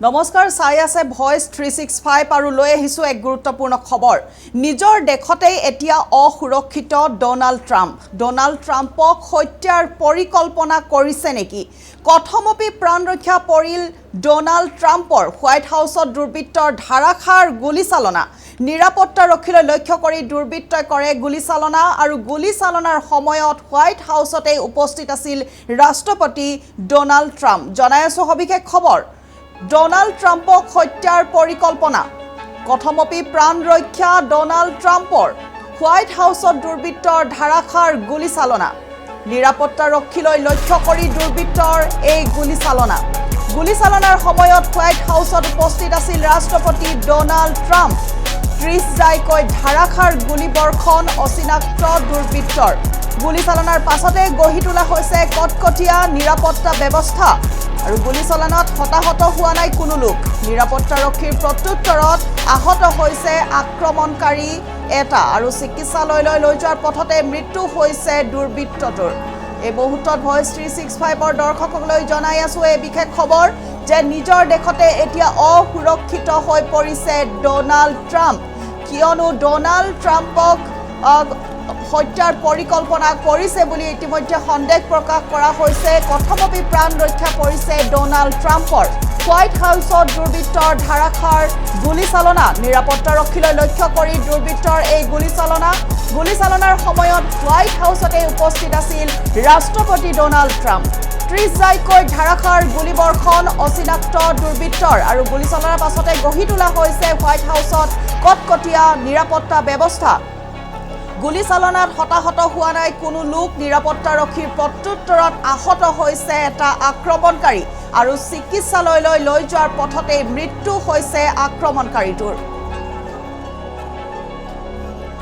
নমস্কাৰ চাই আছে ভয়েস 365 আৰু লৈ আহিছো এক গুৰুত্বপূৰ্ণ খবৰ নিজৰ দেশতেই এতিয়া অসুৰক্ষিত ডোনাল্ড ট্ৰাম্পক হত্যাৰ পৰিকল্পনা কৰিছে নেকি কথমপি প্ৰাণ ৰক্ষা পৰিল ডোনাল্ড ট্ৰাম্পৰ হোৱাইট হাউছত দুৰ্বৃত্তৰ ধাৰাখাৰ গুলীচালনা নিৰাপত্তা ৰক্ষীলৈ লক্ষ্য কৰি দুৰ্বৃত্তই কৰে গুলীচালনা আৰু গুলীচালনাৰ সময়ত হোৱাইট হাউছতে উপস্থিত আছিল ৰাষ্ট্ৰপতি ডোনাল্ড ট্ৰাম্প জনাই আছো সবিশেষ খবৰ ডোনাল্ড ট্ৰাম্পক হত্যাৰ পৰিকল্পনা কথমপি প্ৰাণ ৰক্ষা ডোনাল্ড ট্ৰাম্পৰ হোৱাইট হাউছত দুৰ্বৃত্তৰ ধাৰাখাৰ গুলীচালনা নিৰাপত্তা ৰক্ষীলৈ লক্ষ্য কৰি দুৰ্বৃত্তৰ এই গুলীচালনাৰ সময়ত হোৱাইট হাউছত উপস্থিত আছিল ৰাষ্ট্ৰপতি ডোনাল্ড ট্ৰাম্প 30 জাইকৈ ধাৰাখাৰ গুলীবৰ্ষণ অচিনাক্ত দুৰ্বৃত্তৰ গুলীচালনাৰ পাছতে গঢ়ি তোলা হৈছে কটকটীয়া নিৰাপত্তা ব্যৱস্থা আৰু গুলীচালনাত হতাহত হোৱা নাই কোনো লোক নিৰাপত্তাৰক্ষীৰ প্ৰত্যুত্তৰত আহত হৈছে আক্ৰমণকাৰী এটা আৰু চিকিৎসালয়লৈ লৈ যোৱাৰ পথতে মৃত্যু হৈছে দুৰ্বৃত্তটোৰ এই মুহূৰ্তত ভয়েস 365 দৰ্শকসকললৈ জনাই আছো এই বিশেষ খবৰ যে নিজৰ দেশতে এতিয়া অসুৰক্ষিত হৈ পৰিছে ডোনাল্ড ট্ৰাম্প কিয়নো ডোনাল্ড ট্ৰাম্পক হত্যাৰ পৰিকল্পনা কৰিছে বুলি ইতিমধ্যে সন্দেহ প্ৰকাশ কৰা হৈছে কথমপি প্ৰাণ ৰক্ষা পৰিছে ডোনাল্ড ট্ৰাম্পৰ হোৱাইট হাউছত দুৰ্বৃত্তৰ ধাৰাখাৰ গুলীচালনা নিৰাপত্তা ৰক্ষীলৈ লক্ষ্য কৰি দুৰ্বৃত্তৰ এই গুলীচালনাৰ সময়ত হোৱাইট হাউছতে উপস্থিত আছিল ৰাষ্ট্ৰপতি ডোনাল্ড ট্ৰাম্প 30 জাইকৈ ধাৰাখাৰ গুলীবৰ্ষণ অচিনাক্ত দুৰ্বৃত্তৰ আৰু গুলীচালনাৰ পাছতে গঢ়ি তোলা হৈছে হোৱাইট হাউছত কটকটীয়া নিৰাপত্তা ব্যৱস্থা গুলীচালনাত হতাহত হোৱা নাই কোনো লোক নিৰাপত্তাৰক্ষীৰ প্ৰত্যুত্তৰত আহত হৈছে এটা আক্ৰমণকাৰী আৰু চিকিৎসালয়লৈ লৈ যোৱাৰ পথতে মৃত্যু হৈছে আক্ৰমণকাৰীটোৰ